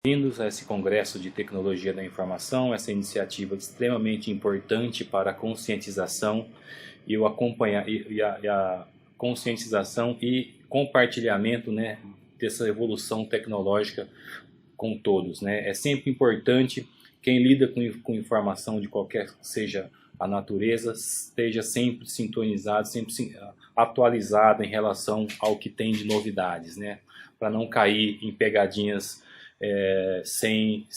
Bem-vindos a esse Congresso de Tecnologia da Informação, essa iniciativa extremamente importante para a conscientização e a conscientização e compartilhamento, né, dessa evolução tecnológica com todos, né? É sempre importante quem lida com informação de qualquer que seja a natureza, esteja sempre sintonizado, sempre atualizado em relação ao que tem de novidades, né? Para não cair em pegadinhas sem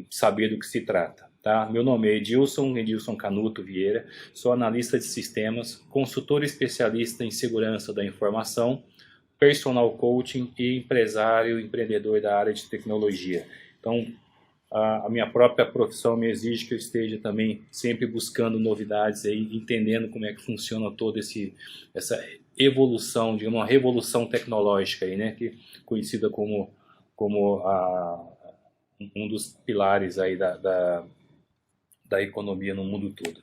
saber do que se trata. Tá? Meu nome é Edilson Canuto Vieira, sou analista de sistemas, consultor especialista em segurança da informação, personal coaching e empreendedor da área de tecnologia. Então, a minha própria profissão me exige que eu esteja também sempre buscando novidades, aí, entendendo como é que funciona toda essa evolução, digamos, uma revolução tecnológica, aí, né, que conhecida como um dos pilares aí da economia no mundo todo.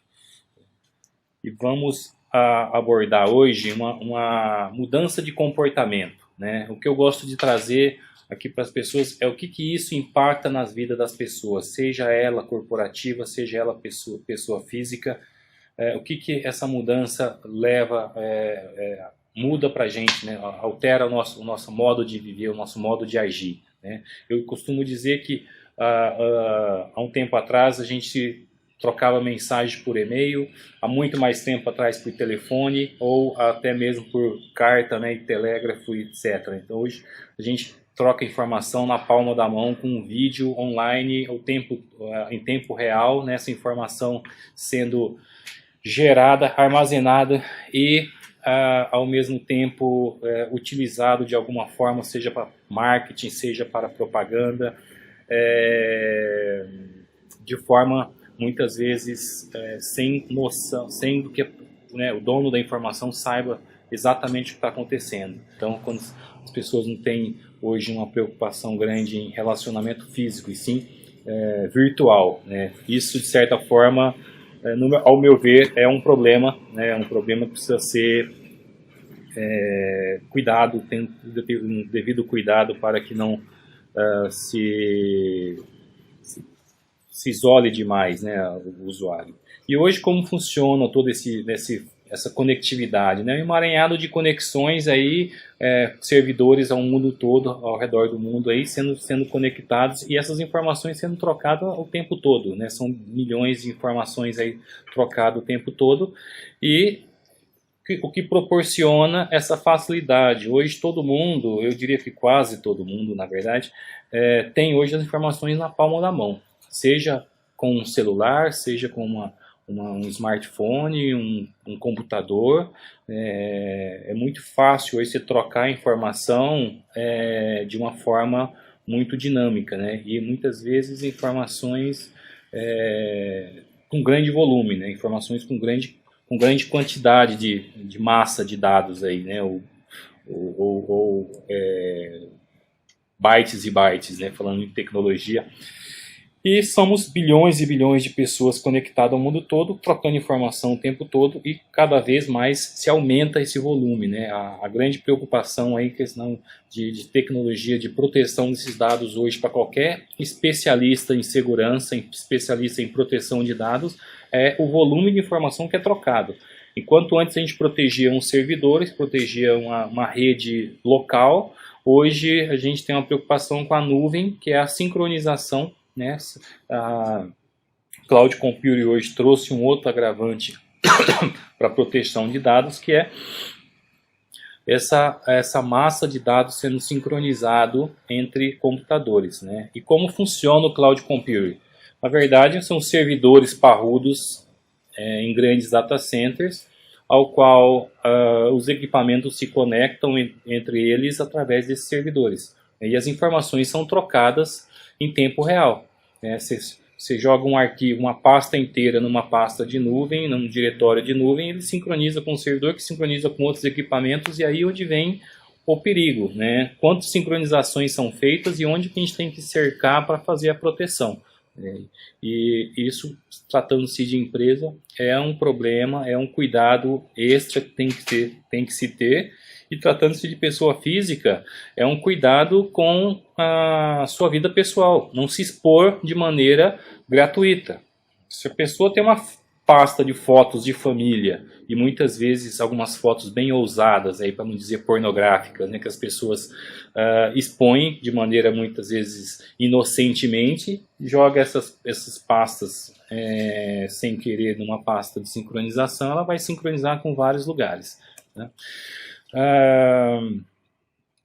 E vamos abordar hoje uma mudança de comportamento, né? O que eu gosto de trazer aqui para as pessoas é o que isso impacta nas vidas das pessoas, seja ela corporativa, seja ela pessoa física, o que essa mudança leva, muda para a gente, né? Altera o nosso modo de viver, o nosso modo de agir, né? Eu costumo dizer que há um tempo atrás a gente trocava mensagem por e-mail, há muito mais tempo atrás por telefone ou até mesmo por carta, né, e telégrafo, etc. Então hoje a gente troca informação na palma da mão com um vídeo online em tempo real, né, essa informação sendo gerada, armazenada e ao mesmo tempo utilizado de alguma forma, seja para marketing, seja para propaganda, de forma muitas vezes sem noção, sem que, né, o dono da informação saiba exatamente o que está acontecendo. Então, quando as pessoas não têm hoje uma preocupação grande em relacionamento físico e sim virtual, né, isso de certa forma, ao meu ver, é um problema, né, é um problema que precisa ser cuidado, tem um devido cuidado para que não se isole demais, né, o usuário. E hoje como funciona toda essa conectividade, né? Um emaranhado de conexões aí, servidores ao mundo todo, ao redor do mundo aí sendo conectados e essas informações sendo trocadas o tempo todo, né? São milhões de informações aí trocadas o tempo todo e o que proporciona essa facilidade. Hoje todo mundo, eu diria que quase todo mundo, na verdade, tem hoje as informações na palma da mão. Seja com um celular, seja com um smartphone, um computador. É muito fácil hoje você trocar informação de uma forma muito dinâmica, né? E muitas vezes informações com grande volume, né? Informações com grande quantidade de massa de dados aí, né? Bytes e bytes, né? Falando em tecnologia. E somos bilhões e bilhões de pessoas conectadas ao mundo todo, trocando informação o tempo todo e cada vez mais se aumenta esse volume, né? A grande preocupação aí, questão de tecnologia, de proteção desses dados hoje para qualquer especialista em segurança, especialista em proteção de dados, é o volume de informação que é trocado. Enquanto antes a gente protegia uns servidores, protegia uma rede local, hoje a gente tem uma preocupação com a nuvem, que é a sincronização, né? A Cloud Computing hoje trouxe um outro agravante para a proteção de dados, que é essa massa de dados sendo sincronizado entre computadores, né? E como funciona o Cloud Computing? Na verdade, são servidores parrudos em grandes data centers, ao qual os equipamentos se conectam entre eles através desses servidores. E as informações são trocadas em tempo real. Você joga um arquivo, uma pasta inteira numa pasta de nuvem, num diretório de nuvem, ele sincroniza com o servidor, que sincroniza com outros equipamentos, e aí onde vem o perigo, né? Quantas sincronizações são feitas e onde que a gente tem que cercar para fazer a proteção. E isso, tratando-se de empresa, é um problema, é um cuidado extra que tem que se ter, E tratando-se de pessoa física, é um cuidado com a sua vida pessoal, não se expor de maneira gratuita. Se a pessoa tem uma pasta de fotos de família, e muitas vezes algumas fotos bem ousadas, para não dizer pornográficas, né, que as pessoas expõem de maneira muitas vezes inocentemente, joga essas pastas sem querer numa pasta de sincronização, ela vai sincronizar com vários lugares, né?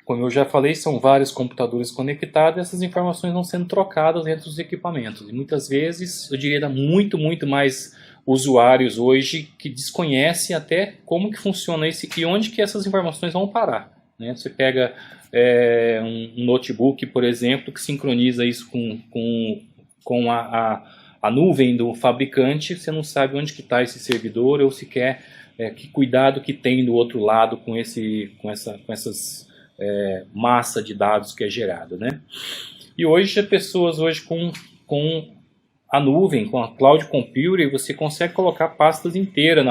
Como eu já falei, são vários computadores conectados, essas informações vão sendo trocadas entre os equipamentos. E muitas vezes, eu diria, muito mais usuários hoje que desconhecem até como que funciona isso e onde que essas informações vão parar, né? Você pega um notebook, por exemplo, que sincroniza isso com a nuvem do fabricante, você não sabe onde que está esse servidor ou sequer que cuidado que tem do outro lado com essas massa de dados que é gerado, né? E hoje as pessoas com a nuvem, com a cloud computing, você consegue colocar pastas inteiras,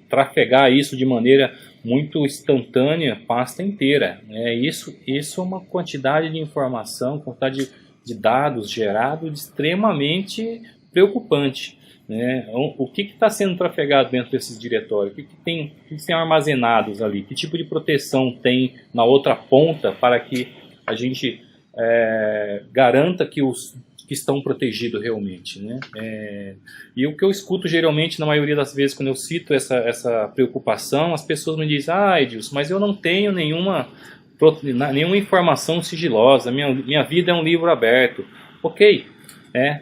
trafegar isso de maneira muito instantânea, pasta inteira, né? Isso é uma quantidade de informação, quantidade de dados gerados extremamente preocupante, né? O que está sendo trafegado dentro desses diretórios? O que tem armazenados ali? Que tipo de proteção tem na outra ponta para que a gente garanta que os que estão protegidos realmente, né? E o que eu escuto geralmente, na maioria das vezes, quando eu cito essa preocupação, as pessoas me dizem: Edilson, mas eu não tenho nenhuma informação sigilosa, minha vida é um livro aberto. Ok,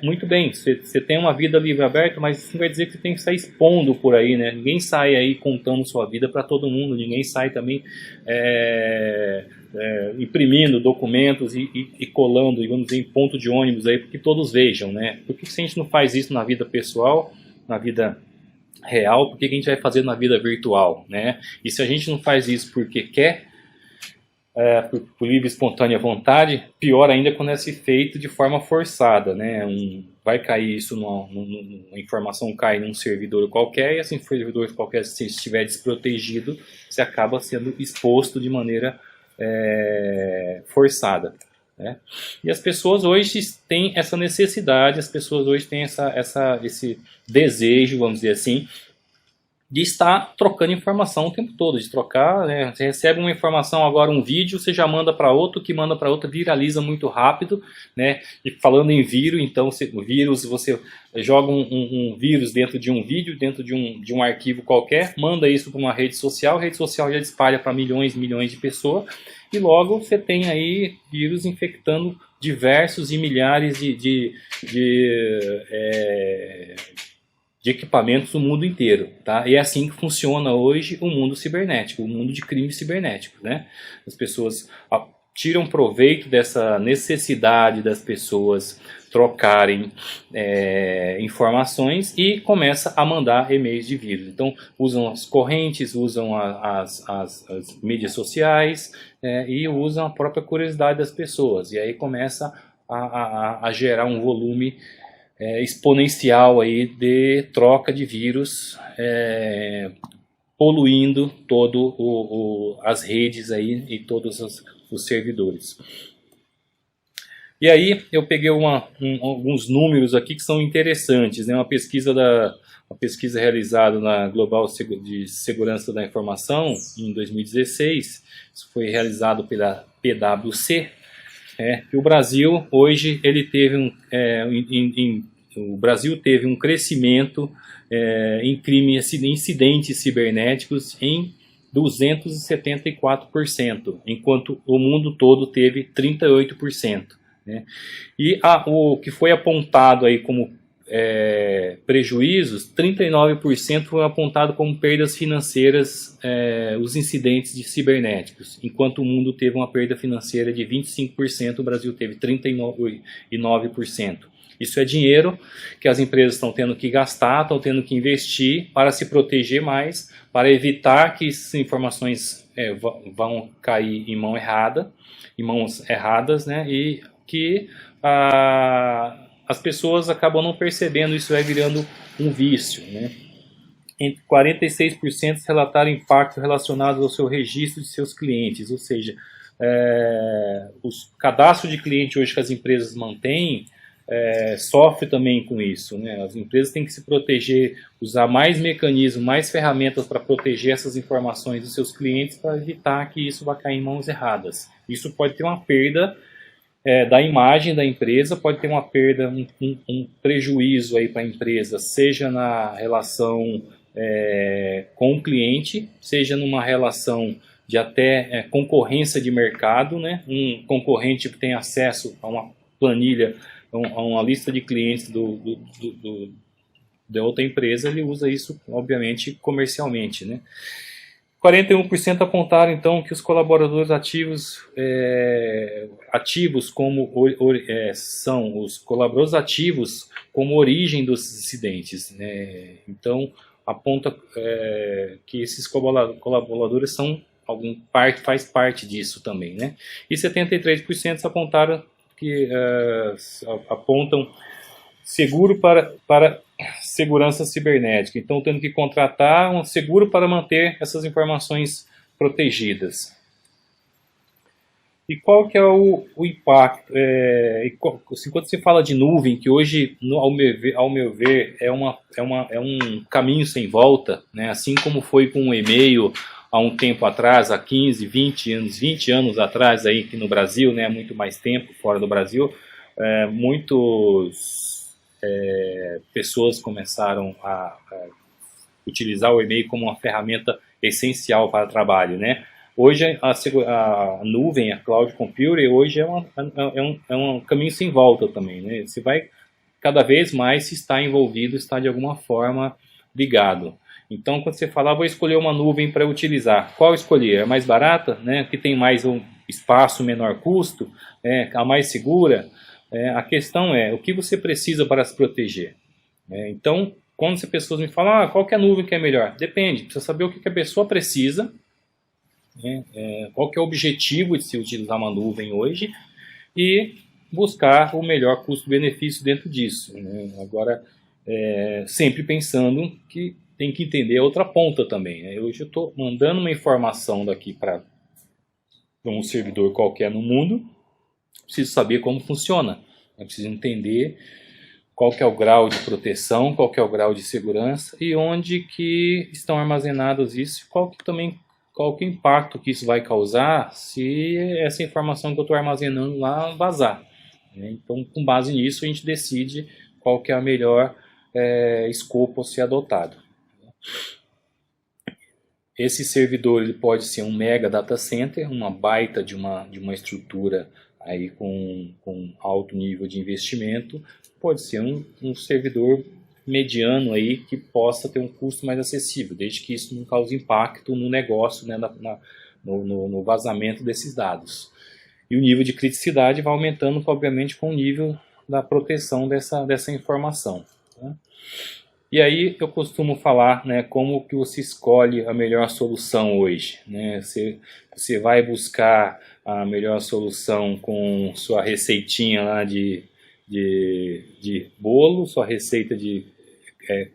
muito bem, você tem uma vida livre aberta, mas isso não vai dizer que você tem que sair expondo por aí, né? Ninguém sai aí contando sua vida para todo mundo, ninguém sai também imprimindo documentos e colando, vamos dizer, em ponto de ônibus aí, porque todos vejam, né? Por que se a gente não faz isso na vida pessoal, na vida real, por que a gente vai fazer na vida virtual, né? E se a gente não faz isso porque quer, por livre e espontânea vontade, pior ainda quando é feito de forma forçada, né? Vai cair isso, uma informação cai num servidor qualquer, e esse servidor qualquer, se estiver desprotegido, você acaba sendo exposto de maneira forçada, né? E as pessoas hoje têm essa necessidade, as pessoas hoje têm esse desejo, vamos dizer assim, de estar trocando informação o tempo todo, de trocar, né? Você recebe uma informação agora, um vídeo, você já manda para outro, que manda para outro, viraliza muito rápido, né? E falando em vírus, então você joga um vírus dentro de um vídeo, dentro de um arquivo qualquer, manda isso para uma rede social, a rede social já espalha para milhões de pessoas, e logo você tem aí vírus infectando diversos e milhares de equipamentos do mundo inteiro, tá? E é assim que funciona hoje o mundo cibernético, o mundo de crime cibernético, né? As pessoas tiram proveito dessa necessidade das pessoas trocarem informações e começa a mandar e-mails de vírus. Então usam as correntes, usam as mídias sociais e usam a própria curiosidade das pessoas, e aí começa a gerar um volume exponencial aí de troca de vírus, poluindo todo as redes aí e todos os servidores. E aí eu peguei alguns números aqui que são interessantes, né? Uma pesquisa realizada na Global de Segurança da Informação em 2016, isso foi realizado pela PwC. Que o Brasil hoje ele teve o Brasil teve um crescimento em incidentes cibernéticos em 274%, enquanto o mundo todo teve 38%, né? E o que foi apontado aí como prejuízos, 39% foi apontado como perdas financeiras, os incidentes de cibernéticos, enquanto o mundo teve uma perda financeira de 25%, o Brasil teve 39%. Isso é dinheiro que as empresas estão tendo que gastar, estão tendo que investir para se proteger mais, para evitar que essas informações vão cair em mãos erradas, né? E que as pessoas acabam não percebendo, isso vai virando um vício, né? entre 46% relataram impacto relacionado ao seu registro de seus clientes, ou seja, os cadastros de cliente hoje que as empresas mantêm sofre também com isso, né? As empresas têm que se proteger, usar mais mecanismos, mais ferramentas para proteger essas informações dos seus clientes para evitar que isso vá cair em mãos erradas. Isso pode ter uma perda da imagem da empresa, pode ter uma perda, um prejuízo aí para a empresa, seja na relação com o cliente, seja numa relação de até concorrência de mercado, né? Um concorrente que tem acesso a uma planilha, a uma lista de clientes da outra empresa, ele usa isso, obviamente, comercialmente, né? 41% apontaram, então, que os colaboradores ativos são os colaboradores ativos como origem dos incidentes, né? Então, aponta que esses colaboradores faz parte disso também, né? E 73% apontaram que apontam seguro para segurança cibernética. Então, tendo que contratar um seguro para manter essas informações protegidas. E qual que é o impacto? Quando se fala de nuvem, que hoje, ao meu ver é um caminho sem volta, né? Assim como foi com o e-mail há um tempo atrás, há 15, 20 anos atrás, aí, aqui no Brasil, né? Muito mais tempo fora do Brasil, pessoas começaram a utilizar o e-mail como uma ferramenta essencial para o trabalho, né? Hoje a nuvem, a cloud computing, hoje é um caminho sem volta também, né? Você vai cada vez mais se está envolvido, está de alguma forma ligado. Então, quando você fala, vou escolher uma nuvem para utilizar, qual escolher? A mais barata, né? Que tem mais um espaço, menor custo, a mais segura? A questão é, o que você precisa para se proteger? Então, quando as pessoas me falam, qual que é a nuvem que é melhor? Depende, precisa saber o que a pessoa precisa, qual que é o objetivo de se utilizar uma nuvem hoje e buscar o melhor custo-benefício dentro disso, né? Agora, sempre pensando que tem que entender a outra ponta também, né? Hoje eu estou mandando uma informação daqui para um servidor qualquer no mundo, preciso saber como funciona, eu preciso entender qual que é o grau de proteção, qual que é o grau de segurança e onde que estão armazenados isso, qual que é o impacto que isso vai causar se essa informação que eu estou armazenando lá vazar, né? Então, com base nisso, a gente decide qual que é a melhor escopo a ser adotado. Esse servidor ele pode ser um mega data center, uma baita de uma estrutura aí com alto nível de investimento, pode ser um servidor mediano aí que possa ter um custo mais acessível, desde que isso não cause impacto no negócio, né, no vazamento desses dados. E o nível de criticidade vai aumentando, obviamente, com o nível da proteção dessa informação, né? E aí eu costumo falar, né, como que você escolhe a melhor solução hoje, né? Você vai buscar a melhor solução com sua receitinha lá de bolo, sua receita de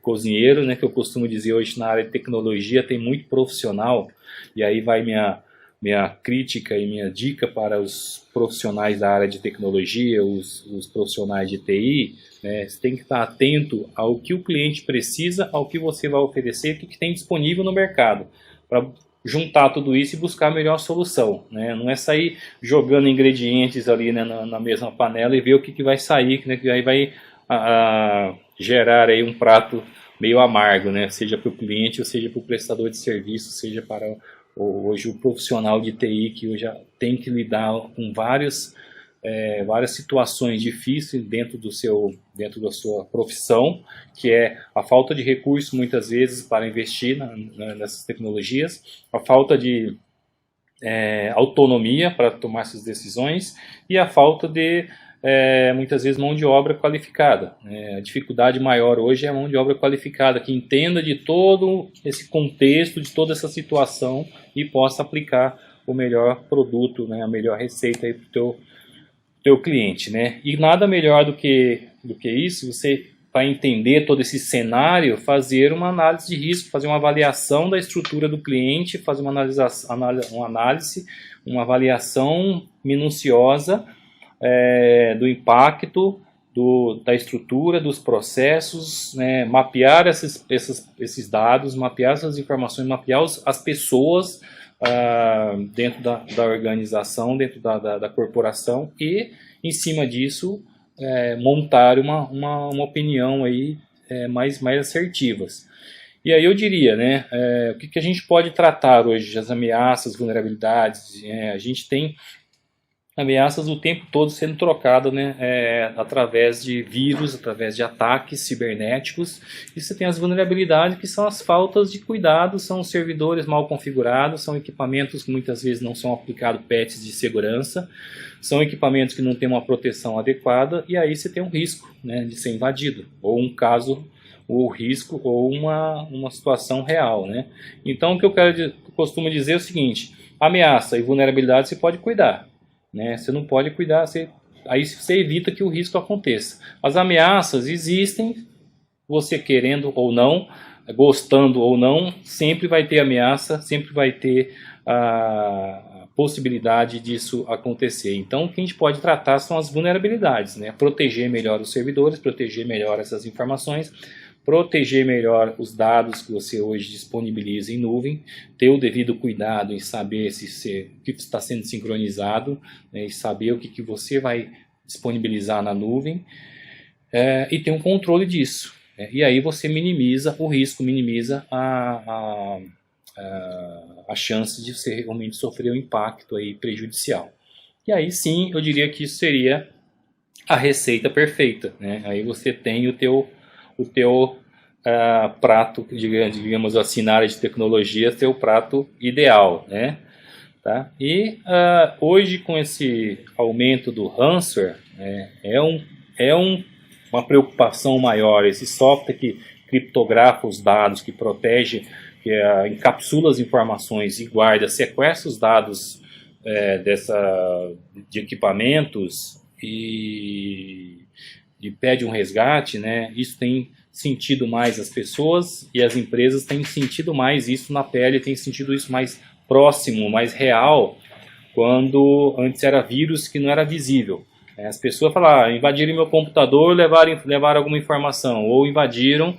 cozinheiro, né, que eu costumo dizer hoje na área de tecnologia tem muito profissional, e aí vai minha crítica e minha dica para os profissionais da área de tecnologia, os profissionais de TI, né? Você tem que estar atento ao que o cliente precisa, ao que você vai oferecer, o que tem disponível no mercado, para juntar tudo isso e buscar a melhor solução, né? Não é sair jogando ingredientes ali, né, na mesma panela e ver o que vai sair, né, que aí vai gerar aí um prato meio amargo, né? Seja para o cliente, ou seja para o prestador de serviço, seja para hoje o profissional de TI que hoje já tem que lidar com várias situações difíceis dentro da sua profissão, que é a falta de recursos muitas vezes para investir nessas tecnologias, a falta de autonomia para tomar essas decisões e a falta de muitas vezes mão de obra qualificada. A dificuldade maior hoje é a mão de obra qualificada, que entenda de todo esse contexto, de toda essa situação e possa aplicar o melhor produto, né, a melhor receita para o teu cliente, né? E nada melhor do que isso, você para entender todo esse cenário, fazer uma análise de risco, fazer uma avaliação da estrutura do cliente, fazer uma análise, uma avaliação minuciosa do impacto da estrutura, dos processos, né, mapear esses dados, mapear essas informações, mapear as pessoas dentro da organização, dentro da corporação e, em cima disso, montar uma opinião aí, mais assertivas. E aí eu diria, né, o que a gente pode tratar hoje, as ameaças, vulnerabilidades, a gente tem ameaças o tempo todo sendo trocadas, né, através de vírus, através de ataques cibernéticos, e você tem as vulnerabilidades que são as faltas de cuidado, são os servidores mal configurados, são equipamentos que muitas vezes não são aplicados patches de segurança, são equipamentos que não têm uma proteção adequada, e aí você tem um risco, né, de ser invadido, ou um caso, ou risco, ou uma situação real, né. Então o que eu costumo dizer é o seguinte: ameaça e vulnerabilidade você pode cuidar, né? Você não pode cuidar, aí você evita que o risco aconteça. As ameaças existem, você querendo ou não, gostando ou não, sempre vai ter ameaça, sempre vai ter a possibilidade disso acontecer. Então o que a gente pode tratar são as vulnerabilidades, né? Proteger melhor os servidores, proteger melhor essas informações, proteger melhor os dados que você hoje disponibiliza em nuvem, ter o devido cuidado em saber o que está sendo sincronizado, né, e saber o que você vai disponibilizar na nuvem, e ter um controle disso. E aí você minimiza o risco, minimiza a chance de você realmente sofrer um impacto aí prejudicial. E aí sim, eu diria que isso seria a receita perfeita, né? Aí você tem o teu prato, digamos assim, na área de tecnologia, teu prato ideal, né? Tá? E hoje, com esse aumento do ransomware, uma preocupação maior. Esse software que criptografa os dados, que protege, que encapsula as informações e guarda, sequestra os dados de equipamentos e pede um resgate, né? Isso tem sentido mais as pessoas e as empresas têm sentido mais isso na pele, têm sentido isso mais próximo, mais real, quando antes era vírus que não era visível. As pessoas falaram, invadiram meu computador, levaram alguma informação, ou invadiram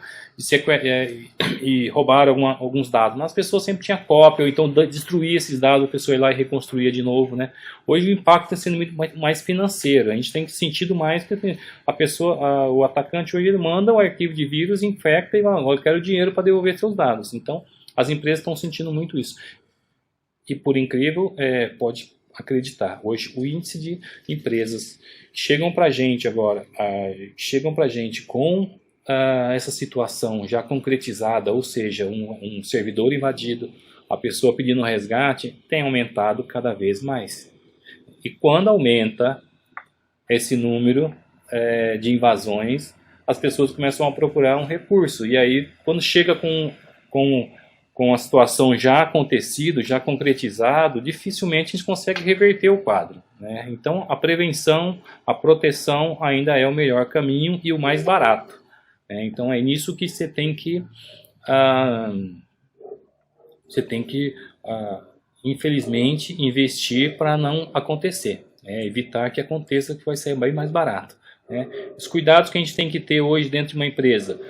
e roubaram alguns dados. Mas as pessoas sempre tinham cópia, ou então destruía esses dados, a pessoa ia lá e reconstruía de novo, né? Hoje o impacto está sendo muito mais financeiro. A gente tem sentido mais que a pessoa, o atacante hoje ele manda o arquivo de vírus, infecta e fala, eu quero dinheiro para devolver seus dados. Então as empresas estão sentindo muito isso. E por incrível, pode acreditar, hoje o índice de empresas que chegam para a gente agora, com essa situação já concretizada, ou seja, um servidor invadido, a pessoa pedindo resgate, tem aumentado cada vez mais. E quando aumenta esse número de invasões, as pessoas começam a procurar um recurso. E aí, quando chega com a situação já acontecido, já concretizado, dificilmente a gente consegue reverter o quadro, né? Então, a prevenção, a proteção ainda é o melhor caminho e o mais barato. Então, é nisso que você tem que, infelizmente, investir para não acontecer. Evitar que aconteça, que vai ser bem mais barato. Os cuidados que a gente tem que ter hoje dentro de uma empresa.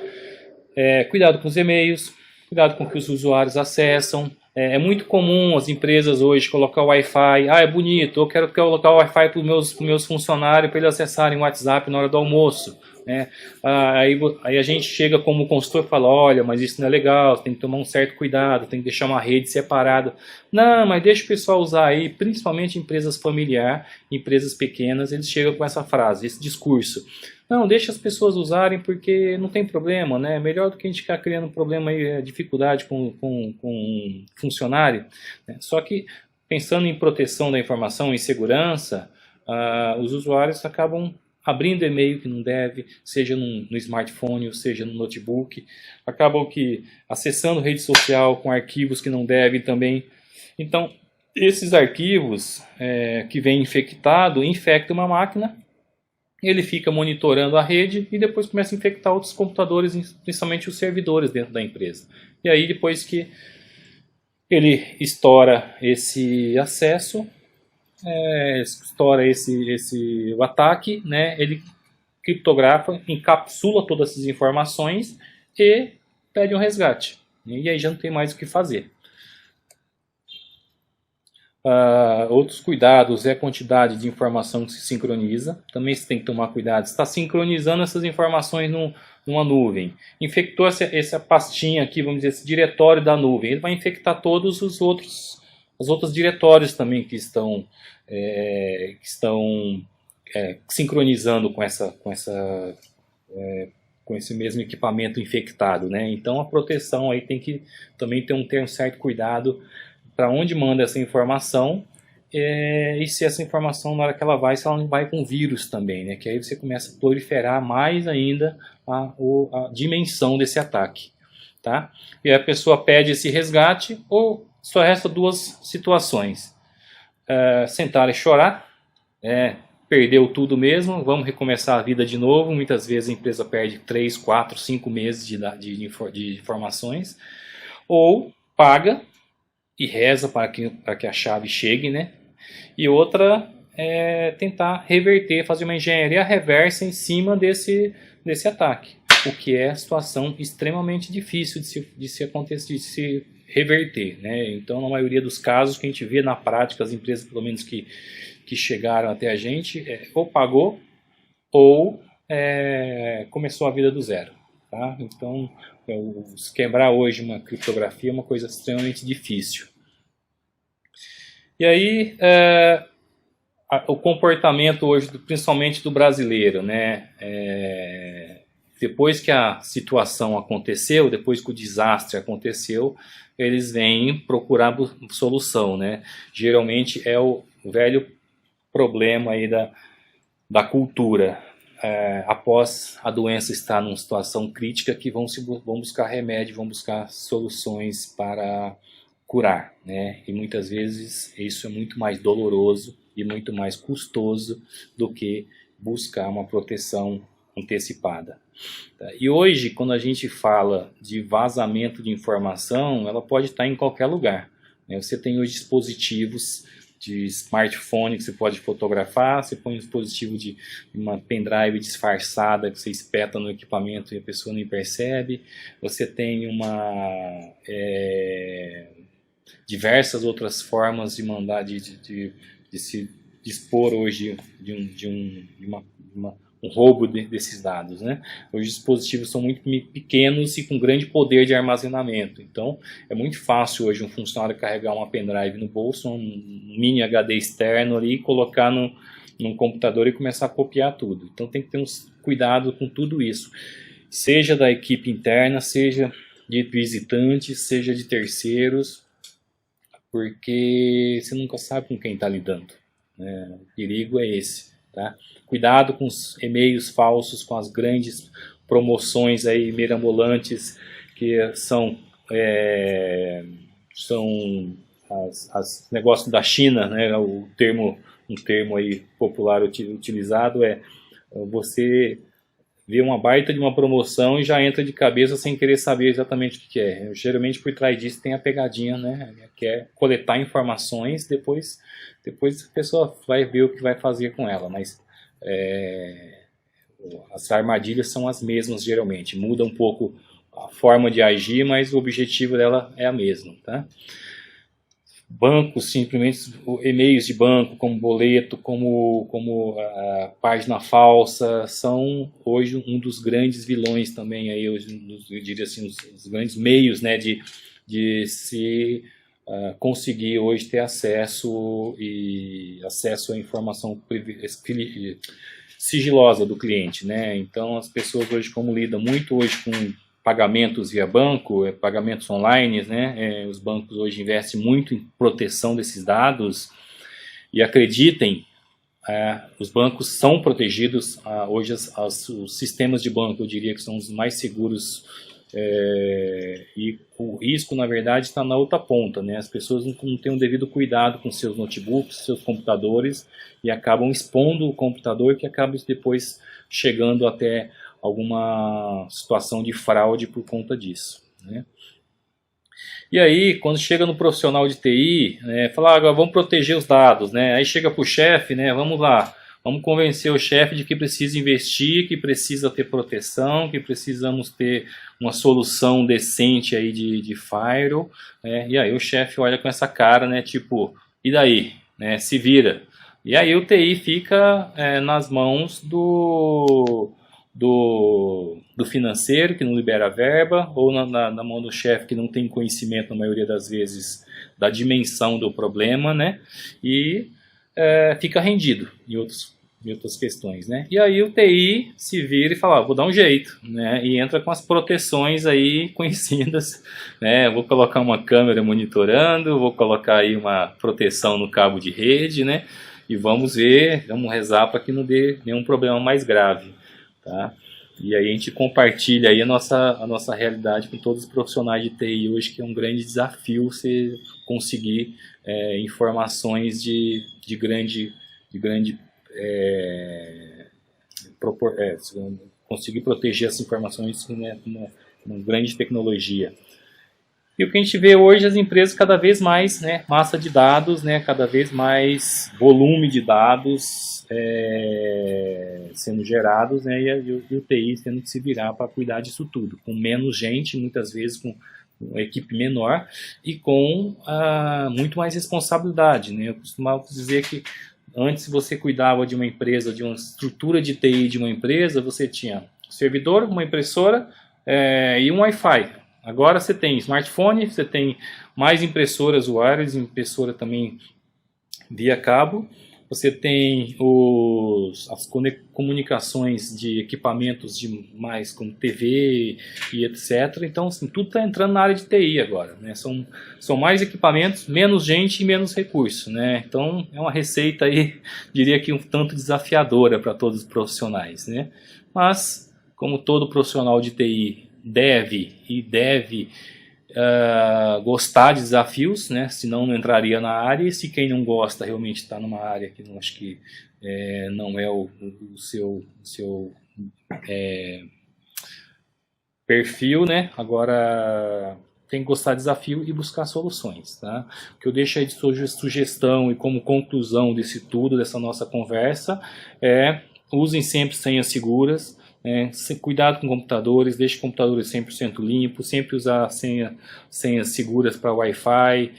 Cuidado com os e-mails, cuidado com o que os usuários acessam. É muito comum as empresas hoje colocar o Wi-Fi. É bonito, eu quero colocar o Wi-Fi para os meus funcionários, para eles acessarem o WhatsApp na hora do almoço. Aí a gente chega como consultor e fala, olha, mas isso não é legal, tem que tomar um certo cuidado, tem que deixar uma rede separada. Não, mas deixa o pessoal usar aí, principalmente empresas familiares, empresas pequenas, eles chegam com essa frase, esse discurso. Não, deixa as pessoas usarem porque não tem problema, né? Melhor do que a gente ficar criando problema aí, dificuldade com funcionário. Né? Só que, pensando em proteção da informação, em segurança, os usuários acabam abrindo e-mail que não deve, seja no smartphone ou seja no notebook, acabam que acessando rede social com arquivos que não devem também. Então, esses arquivos que vêm infectado, infectam uma máquina ele fica monitorando a rede e depois começa a infectar outros computadores, principalmente os servidores dentro da empresa. E aí depois que ele estoura esse acesso, estoura o ataque, né, ele criptografa, encapsula todas essas informações e pede um resgate. E aí já não tem mais o que fazer. Outros cuidados é a quantidade de informação que se sincroniza. Também você tem que tomar cuidado. Você está sincronizando essas informações numa nuvem. Infectou essa pastinha aqui, vamos dizer, esse diretório da nuvem. Ele vai infectar todos os outros diretórios também que estão sincronizando com esse mesmo equipamento infectado, né? Então a proteção aí tem que também ter um certo cuidado para onde manda essa informação e se essa informação, na hora que ela vai, se ela não vai com vírus também, né? Que aí você começa a proliferar mais ainda a dimensão desse ataque, tá? E a pessoa pede esse resgate ou só resta duas situações. Sentar e chorar, perdeu tudo mesmo, vamos recomeçar a vida de novo. Muitas vezes a empresa perde 3, 4, 5 meses de informações, ou paga e reza para que a chave chegue, né? E outra é tentar reverter, fazer uma engenharia reversa em cima desse ataque, o que é situação extremamente difícil de se reverter, né? Então, na maioria dos casos que a gente vê na prática, as empresas, pelo menos que chegaram até a gente, ou pagou ou começou a vida do zero, tá? Então, quebrar hoje uma criptografia é uma coisa extremamente difícil. E aí, o comportamento hoje, principalmente do brasileiro, né? Depois que a situação aconteceu, depois que o desastre aconteceu, eles vêm procurar solução, né? Geralmente é o velho problema aí da cultura. Após a doença estar numa situação crítica, que vão buscar remédio, vão buscar soluções para curar, né? E muitas vezes isso é muito mais doloroso e muito mais custoso do que buscar uma proteção antecipada. E hoje, quando a gente fala de vazamento de informação, ela pode estar em qualquer lugar, né? Você tem os dispositivos de smartphone que você pode fotografar, você põe um dispositivo de uma pendrive disfarçada que você espeta no equipamento e a pessoa nem percebe. Você tem diversas outras formas de mandar, de se dispor hoje de um roubo desses dados, né? Os dispositivos são muito pequenos e com grande poder de armazenamento. Então, é muito fácil hoje um funcionário carregar uma pendrive no bolso, um mini HD externo ali, colocar num computador e começar a copiar tudo. Então, tem que ter cuidado com tudo isso. Seja da equipe interna, seja de visitantes, seja de terceiros, porque você nunca sabe com quem está lidando, né? O perigo é esse. Tá? Cuidado com os e-mails falsos, com as grandes promoções aí mirabolantes que são os negócios da China, né? Um termo aí popular utilizado é você vê uma baita de uma promoção e já entra de cabeça sem querer saber exatamente o que é. Geralmente por trás disso tem a pegadinha, né? Que é coletar informações, depois a pessoa vai ver o que vai fazer com ela, mas as armadilhas são as mesmas geralmente, muda um pouco a forma de agir, mas o objetivo dela é a mesma, tá? Bancos, simplesmente e-mails de banco, como boleto, como página falsa, são hoje um dos grandes vilões também, aí, eu diria assim, os grandes meios, né, de se conseguir hoje ter acesso à informação sigilosa do cliente, né? Então as pessoas hoje, como lidam muito hoje com pagamentos via banco, pagamentos online, né? Os bancos hoje investem muito em proteção desses dados e acreditem, os bancos são protegidos. Hoje os sistemas de banco, eu diria que são os mais seguros E o risco, na verdade, está na outra ponta, né? As pessoas não têm o devido cuidado com seus notebooks, seus computadores, e acabam expondo o computador, que acaba depois chegando até alguma situação de fraude por conta disso, né? E aí, quando chega no profissional de TI, fala, agora vamos proteger os dados, né? Aí chega para o chefe, né? Vamos lá, vamos convencer o chefe de que precisa investir, que precisa ter proteção, que precisamos ter uma solução decente aí de firewall, né? E aí o chefe olha com essa cara, né? Tipo, e daí? Né? Se vira. E aí o TI fica nas mãos do financeiro, que não libera verba, ou na mão do chefe, que não tem conhecimento, na maioria das vezes, da dimensão do problema, né? E fica rendido em outras questões, né? E aí o TI se vira e fala, vou dar um jeito, né? E entra com as proteções aí conhecidas, né? Vou colocar uma câmera monitorando, vou colocar aí uma proteção no cabo de rede, né? E vamos ver, vamos rezar para que não dê nenhum problema mais grave, tá? E aí a gente compartilha aí a nossa realidade com todos os profissionais de TI hoje, que é um grande desafio você conseguir informações de grande conseguir proteger essas informações, né, uma grande tecnologia. E o que a gente vê hoje, as empresas cada vez mais, né, massa de dados, né, cada vez mais volume de dados sendo gerados, né, e o TI tendo que se virar para cuidar disso tudo, com menos gente, muitas vezes com uma equipe menor e com muito mais responsabilidade, né. Eu costumava dizer que antes você cuidava de uma empresa, de uma estrutura de TI de uma empresa, você tinha servidor, uma impressora e um Wi-Fi. Agora você tem smartphone, você tem mais impressoras wireless, impressora também via cabo, você tem as comunicações de equipamentos mais como TV e etc. Então assim, tudo está entrando na área de TI agora, né? São mais equipamentos, menos gente e menos recurso, né? Então é uma receita aí, diria que um tanto desafiadora para todos os profissionais, né? Mas como todo profissional de TI deve gostar de desafios, né? Senão não entraria na área, e se quem não gosta realmente está numa área que não acho que não é o seu perfil, né? Agora tem que gostar de desafio e buscar soluções, tá? O que eu deixo aí de sugestão e como conclusão desse tudo, dessa nossa conversa, usem sempre senhas seguras. Cuidado com computadores, deixe computadores 100% limpos, sempre usar senhas seguras para Wi-Fi,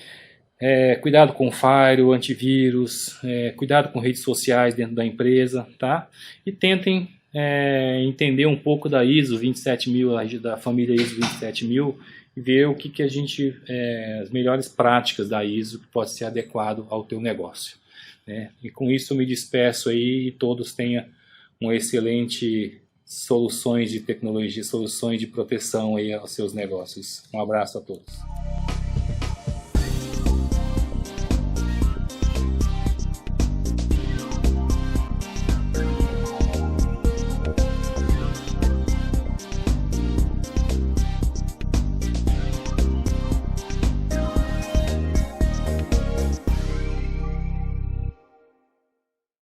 cuidado com firewall, antivírus, cuidado com redes sociais dentro da empresa, tá? E tentem entender um pouco da ISO 27000, da família ISO 27000, e ver o que a gente, as melhores práticas da ISO que pode ser adequado ao teu negócio, né? E com isso eu me despeço aí e todos tenham um excelente soluções de tecnologia, soluções de proteção aí aos seus negócios. Um abraço a todos.